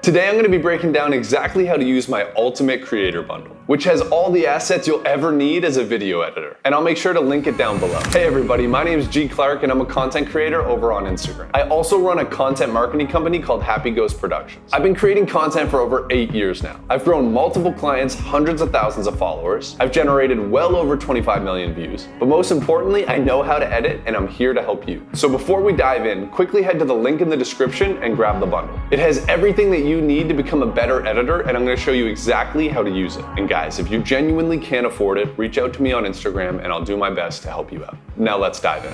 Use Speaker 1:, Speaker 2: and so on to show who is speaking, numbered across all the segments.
Speaker 1: Today I'm going to be breaking down exactly how to use my Ultimate Creator Bundle, which has all the assets you'll ever need as a video editor. And I'll make sure to link it down below. Hey everybody, my name is G Clark and I'm a content creator over on Instagram. I also run a content marketing company called Happy Ghost Productions. I've been creating content for over 8 years now. I've grown multiple clients, hundreds of thousands of followers. I've generated well over 25 million views. But most importantly, I know how to edit and I'm here to help you. So before we dive in, quickly head to the link in the description and grab the bundle. It has everything that you need to become a better editor, and I'm going to show you exactly how to use it. And guys, if you genuinely can't afford it, reach out to me on Instagram and I'll do my best to help you out. Now let's dive in.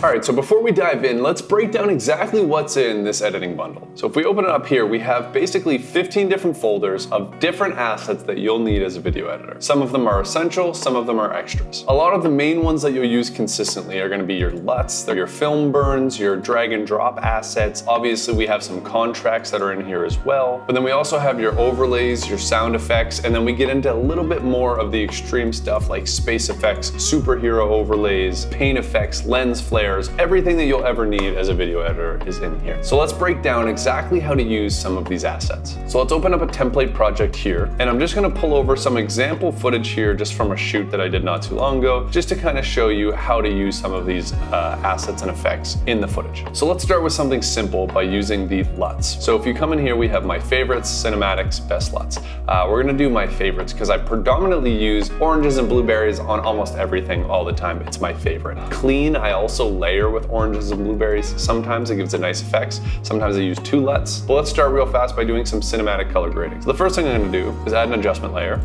Speaker 1: All right, so before we dive in, let's break down exactly what's in this editing bundle. So if we open it up here, we have basically 15 different folders of different assets that you'll need as a video editor. Some of them are essential, some of them are extras. A lot of the main ones that you'll use consistently are going to be your LUTs, they're your film burns, your drag and drop assets. Obviously, we have some contracts that are in here as well. But then we also have your overlays, your sound effects, and then we get into a little bit more of the extreme stuff like space effects, superhero overlays, paint effects, lens flares. Everything that you'll ever need as a video editor is in here. So let's break down exactly how to use some of these assets. So let's open up a template project here, and I'm just gonna pull over some example footage here just from a shoot that I did not too long ago, just to kind of show you how to use some of these assets and effects in the footage. So let's start with something simple by using the LUTs. So if you come in here, we have my favorites, cinematics, best LUTs. We're gonna do my favorites because I predominantly use oranges and blueberries on almost everything all the time. It's my favorite. Clean, I also layer with oranges and blueberries. Sometimes it gives it nice effects. Sometimes I use 2 LUTs. But let's start real fast by doing some cinematic color grading. So the first thing I'm gonna do is add an adjustment layer.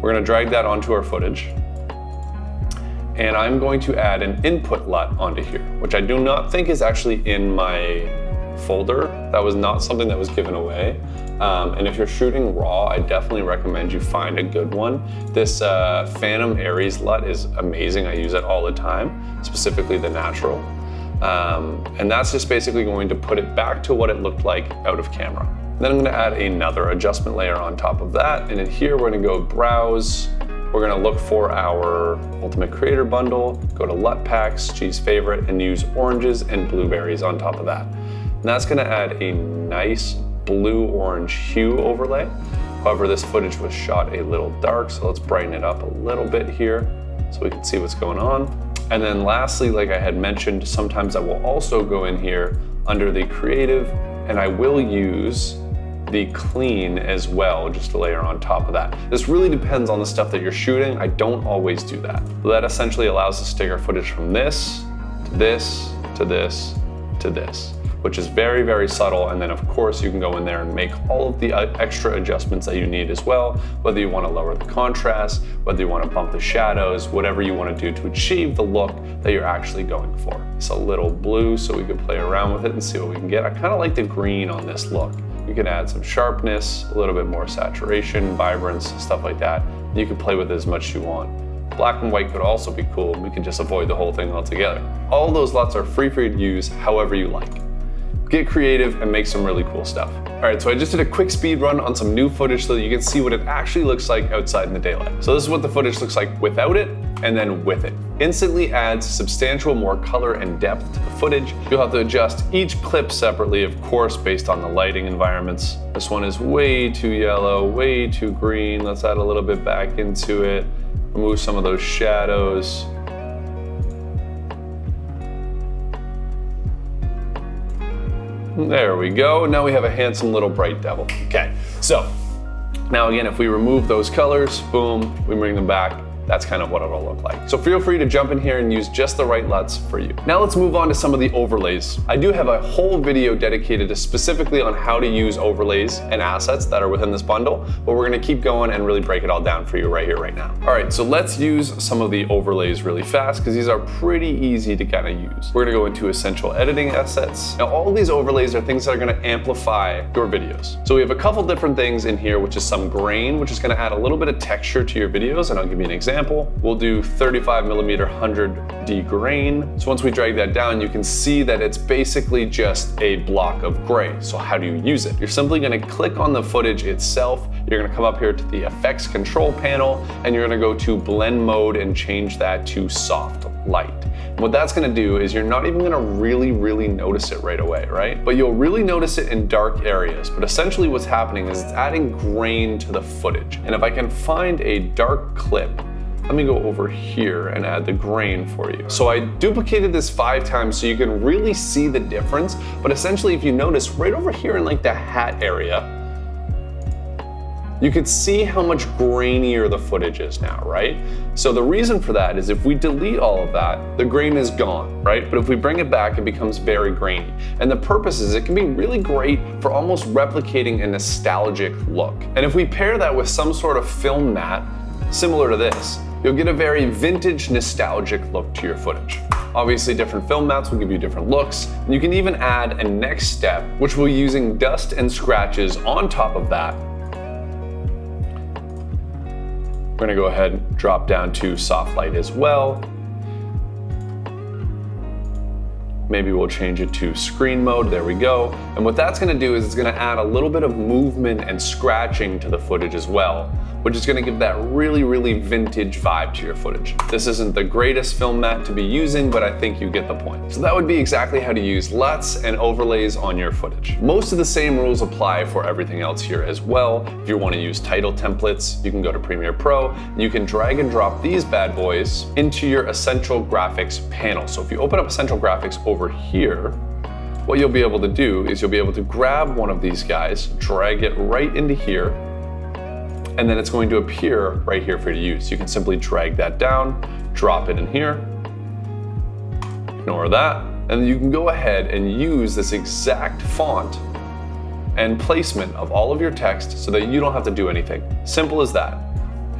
Speaker 1: We're gonna drag that onto our footage. And I'm going to add an input LUT onto here, which I do not think is actually in my folder. That was not something that was given away. And if you're shooting raw, I definitely recommend you find a good one. This Phantom Aries LUT is amazing. I use it all the time, specifically the natural. And that's just basically going to put it back to what it looked like out of camera. Then I'm gonna add another adjustment layer on top of that. And in here, we're gonna go browse. We're gonna look for our Ultimate Creator Bundle, go to LUT packs, G's favorite, and use oranges and blueberries on top of that. And that's gonna add a nice blue-orange hue overlay. However, this footage was shot a little dark, so let's brighten it up a little bit here so we can see what's going on. And then lastly, like I had mentioned, sometimes I will also go in here under the creative and I will use the clean as well, just to layer on top of that. This really depends on the stuff that you're shooting. I don't always do that. That essentially allows us to take our footage from this, to this, to this, to this, which is very, very subtle. And then of course you can go in there and make all of the extra adjustments that you need as well, whether you want to lower the contrast, whether you want to bump the shadows, whatever you want to do to achieve the look that you're actually going for. It's a little blue so we could play around with it and see what we can get. I kind of like the green on this look. You can add some sharpness, a little bit more saturation, vibrance, stuff like that. You can play with it as much as you want. Black and white could also be cool. We can just avoid the whole thing altogether. All those LUTs are free for you to use however you like. Get creative and make some really cool stuff. All right, so I just did a quick speed run on some new footage so that you can see what it actually looks like outside in the daylight. So this is what the footage looks like without it and then with it. Instantly adds substantial more color and depth to the footage. You'll have to adjust each clip separately, of course, based on the lighting environments. This one is way too yellow, way too green. Let's add a little bit back into it. Remove some of those shadows. There we go. Now we have a handsome little bright devil. Okay, so now again, if we remove those colors, boom, we bring them back. That's kind of what it'll look like. So feel free to jump in here and use just the right LUTs for you. Now let's move on to some of the overlays. I do have a whole video dedicated to specifically on how to use overlays and assets that are within this bundle, but we're gonna keep going and really break it all down for you right here, right now. All right, so let's use some of the overlays really fast because these are pretty easy to kind of use. We're gonna go into essential editing assets. Now all of these overlays are things that are gonna amplify your videos. So we have a couple different things in here, which is some grain, which is gonna add a little bit of texture to your videos, and I'll give you an example. example, we'll do 35mm 100D grain. So once we drag that down, you can see that it's basically just a block of gray. So how do you use it? You're simply gonna click on the footage itself. You're gonna come up here to the effects control panel, and you're gonna go to blend mode and change that to soft light. And what that's gonna do is you're not even gonna really notice it right away, right? But you'll really notice it in dark areas. But essentially what's happening is it's adding grain to the footage. And if I can find a dark clip, let me go over here and add the grain for you. So I duplicated this 5 times so you can really see the difference. But essentially, if you notice right over here in like the hat area, you could see how much grainier the footage is now, right? So the reason for that is if we delete all of that, the grain is gone, right? But if we bring it back, it becomes very grainy. And the purpose is it can be really great for almost replicating a nostalgic look. And if we pair that with some sort of film matte, similar to this, you'll get a very vintage, nostalgic look to your footage. Obviously, different film mattes will give you different looks. And you can even add a next step, which will be using dust and scratches on top of that. We're gonna go ahead and drop down to soft light as well. Maybe we'll change it to screen mode, there we go. And what that's gonna do is it's gonna add a little bit of movement and scratching to the footage as well, which is gonna give that really vintage vibe to your footage. This isn't the greatest film matte to be using, but I think you get the point. So that would be exactly how to use LUTs and overlays on your footage. Most of the same rules apply for everything else here as well. If you wanna use title templates, you can go to Premiere Pro, and you can drag and drop these bad boys into your Essential Graphics panel. So if you open up Essential Graphics over here, what you'll be able to do is you'll be able to grab one of these guys, drag it right into here, and then it's going to appear right here for you to use. You can simply drag that down, drop it in here, ignore that, and then you can go ahead and use this exact font and placement of all of your text so that you don't have to do anything. Simple as that.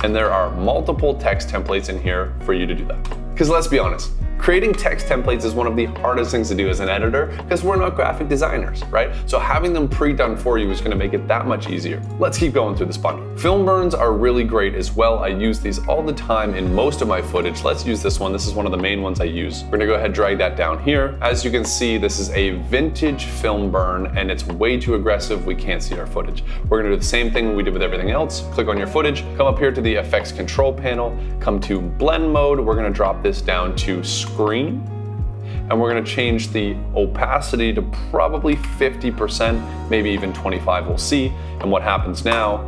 Speaker 1: And there are multiple text templates in here for you to do that. Because let's be honest, creating text templates is one of the hardest things to do as an editor because we're not graphic designers, right? So having them pre-done for you is gonna make it that much easier. Let's keep going through this bundle. Film burns are really great as well. I use these all the time in most of my footage. Let's use this one. This is one of the main ones I use. We're gonna go ahead and drag that down here. As you can see, this is a vintage film burn and it's way too aggressive. We can't see our footage. We're gonna do the same thing we did with everything else. Click on your footage, come up here to the effects control panel, come to blend mode. We're gonna drop this down to screen, and we're gonna change the opacity to probably 50%, maybe even 25, we'll see. And what happens now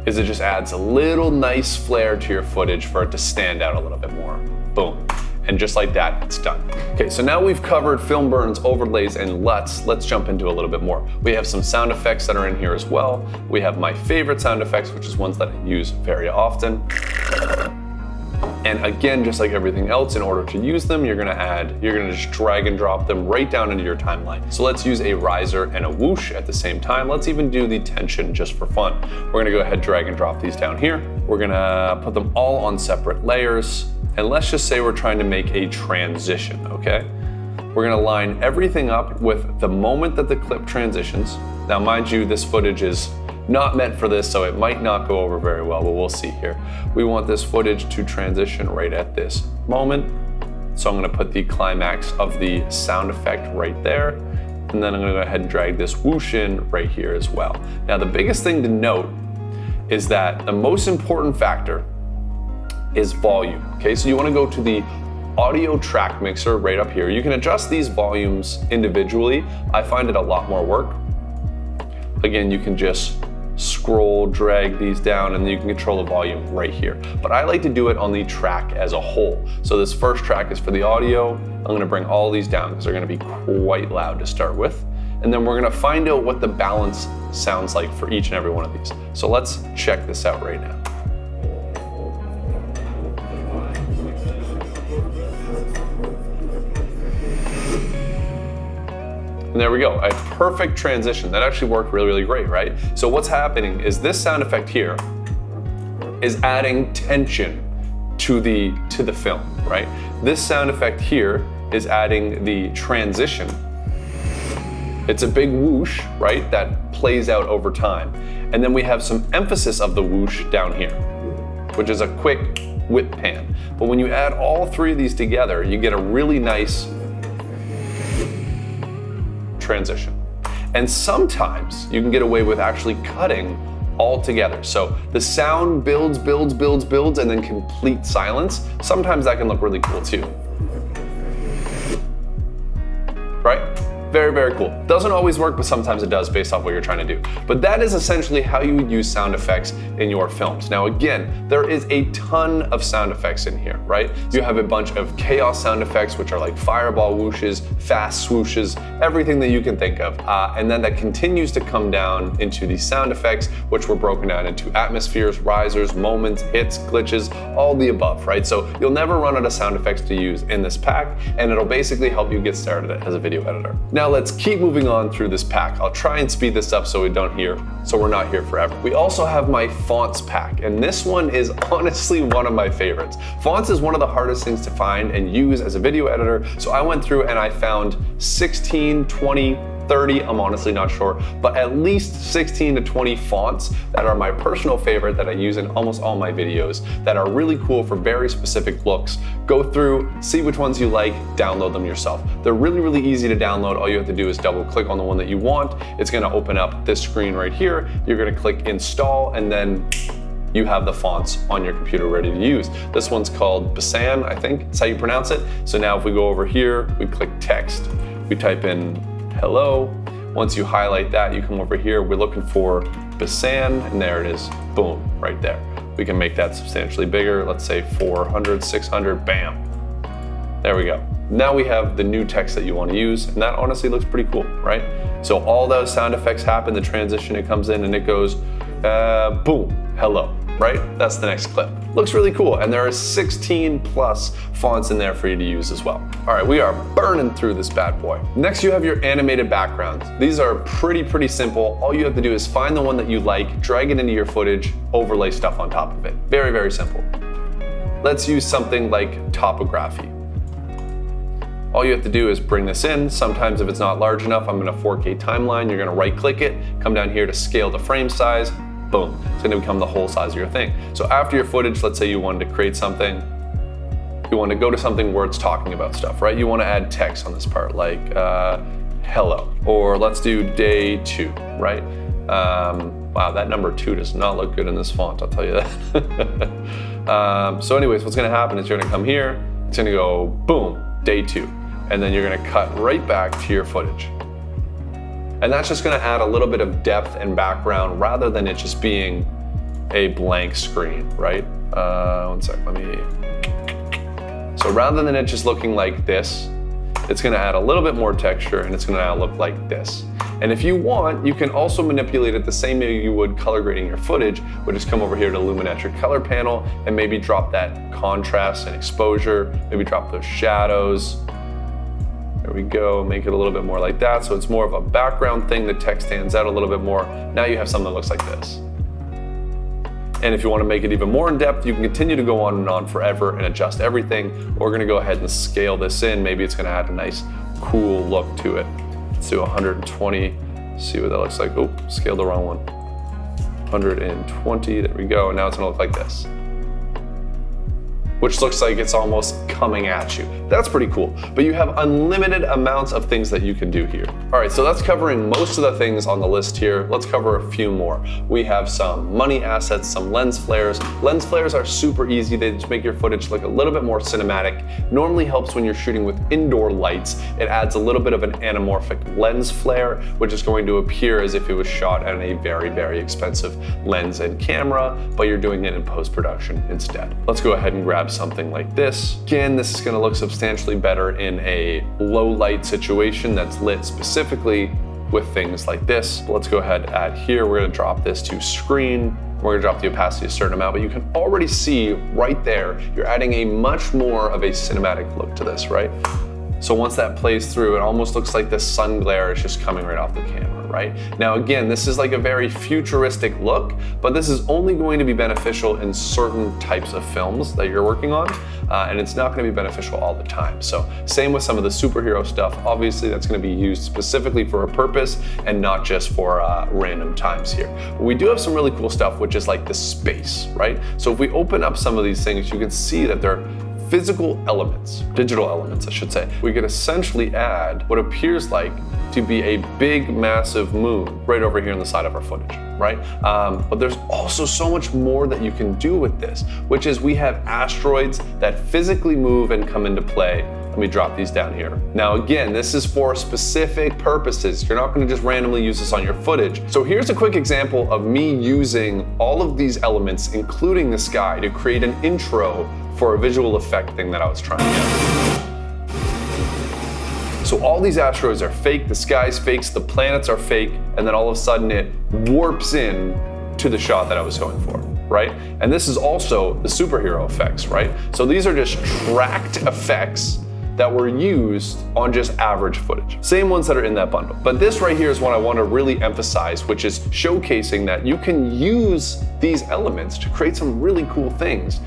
Speaker 1: is it just adds a little nice flair to your footage for it to stand out a little bit more. Boom. And just like that, it's done. Okay, so now we've covered film burns, overlays, and LUTs. Let's jump into a little bit more. We have some sound effects that are in here as well. We have my favorite sound effects, which is ones that I use very often. And again, just like everything else, in order to use them, you're gonna just drag and drop them right down into your timeline. So let's use a riser and a whoosh at the same time. Let's even do the tension just for fun. We're gonna go ahead, drag and drop these down here. We're gonna put them all on separate layers. And let's just say we're trying to make a transition, okay? We're gonna line everything up with the moment that the clip transitions. Now, mind you, this footage is not meant for this, so it might not go over very well, but we'll see here. We want this footage to transition right at this moment. So I'm gonna put the climax of the sound effect right there. And then I'm gonna go ahead and drag this whoosh in right here as well. Now, the biggest thing to note is that the most important factor is volume, okay? So you wanna go to the audio track mixer right up here. You can adjust these volumes individually. I find it a lot more work. Again, you can just scroll, drag these down, and then you can control the volume right here. But I like to do it on the track as a whole. So this first track is for the audio. I'm gonna bring all these down because they're gonna be quite loud to start with. And then we're gonna find out what the balance sounds like for each and every one of these. So let's check this out right now. And there we go, a perfect transition. That actually worked really great, right? So what's happening is this sound effect here is adding tension to the film, right? This sound effect here is adding the transition. It's a big whoosh, right? That plays out over time. And then we have some emphasis of the whoosh down here. which is a quick whip pan. But when you add all three of these together, you get a really nice transition. And sometimes you can get away with actually cutting all together. So the sound builds, and then complete silence. Sometimes that can look really cool too. Right? Very, very cool. Doesn't always work, but sometimes it does based off what you're trying to do. But that is essentially how you would use sound effects in your films. Now again, there is a ton of sound effects in here, right? You have a bunch of chaos sound effects, which are like fireball whooshes, fast swooshes, everything that you can think of. And then that continues to come down into these sound effects, which were broken down into atmospheres, risers, moments, hits, glitches, all the above, right? So you'll never run out of sound effects to use in this pack, and it'll basically help you get started as a video editor. Now let's keep moving on through this pack. I'll try and speed this up so we're not here forever. We also have my fonts pack, and this one is honestly one of my favorites. Fonts is one of the hardest things to find and use as a video editor, so I went through and I found 16, 20, 30, I'm honestly not sure, but at least 16 to 20 fonts that are my personal favorite that I use in almost all my videos that are really cool for very specific looks. Go through, see which ones you like, download them yourself. They're really, really easy to download. All you have to do is double click on the one that you want. It's gonna open up this screen right here. You're gonna click install, and then you have the fonts on your computer ready to use. This one's called Basan, I think is how you pronounce it. So now if we go over here, we click text, we type in hello. Once you highlight that, you come over here, we're looking for Basan, and there it is, boom, right there. We can make that substantially bigger, let's say 400, 600, bam. There we go. Now we have the new text that you want to use, and that honestly looks pretty cool, right? So all those sound effects happen, the transition, it comes in and it goes, boom, hello, right? That's the next clip. Looks really cool, and there are 16 plus fonts in there for you to use as well. All right, we are burning through this bad boy. Next, you have your animated backgrounds. These are pretty simple. All you have to do is find the one that you like, drag it into your footage, overlay stuff on top of it. Very, very simple. Let's use something like topography. All you have to do is bring this in. Sometimes if it's not large enough, I'm in a 4K timeline, you're gonna right click it, come down here to scale the frame size, boom, it's gonna become the whole size of your thing. So after your footage, let's say you wanted to create something, you want to go to something where it's talking about stuff, right? You want to add text on this part, like hello, or let's do day 2, right? Wow, that number 2 does not look good in this font, I'll tell you that. So anyways, what's gonna happen is you're gonna come here, it's gonna go boom, day 2, and then you're gonna cut right back to your footage. And that's just gonna add a little bit of depth and background rather than it just being a blank screen, right? One sec, So rather than it just looking like this, it's gonna add a little bit more texture and it's gonna now look like this. And if you want, you can also manipulate it the same way you would color grading your footage, which is come over here to Lumimetric color panel and maybe drop that contrast and exposure, maybe drop those shadows. There we go, make it a little bit more like that. So it's more of a background thing, the text stands out a little bit more. Now you have something that looks like this. And if you want to make it even more in depth, you can continue to go on and on forever and adjust everything. We're gonna go ahead and scale this in. Maybe it's gonna add a nice, cool look to it. Let's do 120, see what that looks like. Oh, scaled the wrong one. 120, there we go. And now it's gonna look like this, which looks like it's almost coming at you. That's pretty cool. But you have unlimited amounts of things that you can do here. All right, so that's covering most of the things on the list here. Let's cover a few more. We have some money assets, some lens flares. Lens flares are super easy. They just make your footage look a little bit more cinematic. Normally helps when you're shooting with indoor lights. It adds a little bit of an anamorphic lens flare, which is going to appear as if it was shot on a very, very expensive lens and camera, but you're doing it in post-production instead. Let's go ahead and grab something like this. Again, this is gonna look substantially better in a low light situation that's lit specifically with things like this. Let's go ahead and add here. We're gonna drop this to screen. We're gonna drop the opacity a certain amount, but you can already see right there, you're adding a much more of a cinematic look to this, right? So once that plays through, it almost looks like the sun glare is just coming right off the camera, right? Now again, this is like a very futuristic look, but this is only going to be beneficial in certain types of films that you're working on, and it's not going to be beneficial all the time. So same with some of the superhero stuff. Obviously that's going to be used specifically for a purpose and not just for random times here. But we do have some really cool stuff, which is like the space, right? So if we open up some of these things, you can see that they're physical elements, digital elements, I should say. We could essentially add what appears like to be a big, massive moon right over here on the side of our footage, right? But there's also so much more that you can do with this, which is we have asteroids that physically move and come into play. Let me drop these down here. Now again, this is for specific purposes. You're not gonna just randomly use this on your footage. So here's a quick example of me using all of these elements, including the sky, to create an intro for a visual effect thing that I was trying to get. So all these asteroids are fake, the sky's fake, the planets are fake, and then all of a sudden it warps in to the shot that I was going for, right? And this is also the superhero effects, right? So these are just tracked effects that were used on just average footage. Same ones that are in that bundle. But this right here is what I want to really emphasize, which is showcasing that you can use these elements to create some really cool things.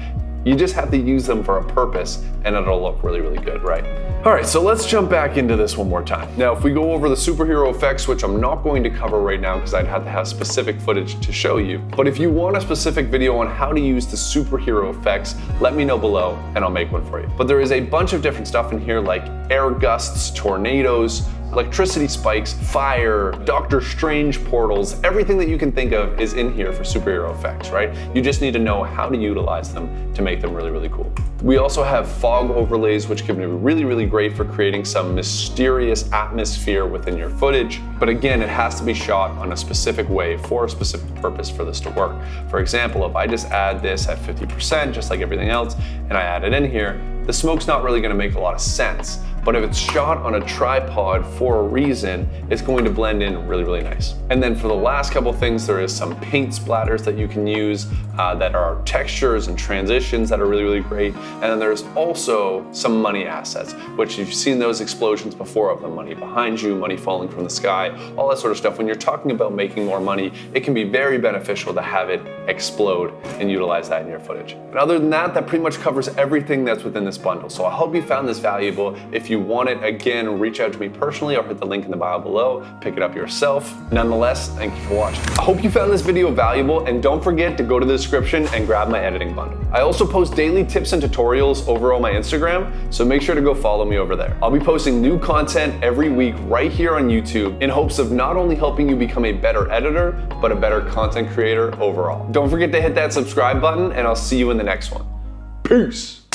Speaker 1: You just have to use them for a purpose and it'll look really, really good, right? All right, so let's jump back into this one more time. Now, if we go over the superhero effects, which I'm not going to cover right now because I'd have to have specific footage to show you, but if you want a specific video on how to use the superhero effects, let me know below and I'll make one for you. But there is a bunch of different stuff in here like air gusts, tornadoes, electricity spikes, fire, Doctor Strange portals, everything that you can think of is in here for superhero effects, right? You just need to know how to utilize them to make them really, really cool. We also have fog overlays, which can be really, really great for creating some mysterious atmosphere within your footage. But again, it has to be shot on a specific way for a specific purpose for this to work. For example, if I just add this at 50%, just like everything else, and I add it in here, the smoke's not really gonna make a lot of sense. But if it's shot on a tripod for a reason, it's going to blend in really, really nice. And then for the last couple things, there is some paint splatters that you can use that are textures and transitions that are really, really great. And then there's also some money assets, which you've seen those explosions before of the money behind you, money falling from the sky, all that sort of stuff. When you're talking about making more money, it can be very beneficial to have it explode and utilize that in your footage. And other than that, that pretty much covers everything that's within this bundle. So I hope you found this valuable. If you want it, again, reach out to me personally or hit the link in the bio below, pick it up yourself. Nonetheless, thank you for watching. I hope you found this video valuable and don't forget to go to the description and grab my editing bundle. I also post daily tips and tutorials over on my Instagram, so make sure to go follow me over there. I'll be posting new content every week right here on YouTube in hopes of not only helping you become a better editor, but a better content creator overall. Don't forget to hit that subscribe button and I'll see you in the next one. Peace.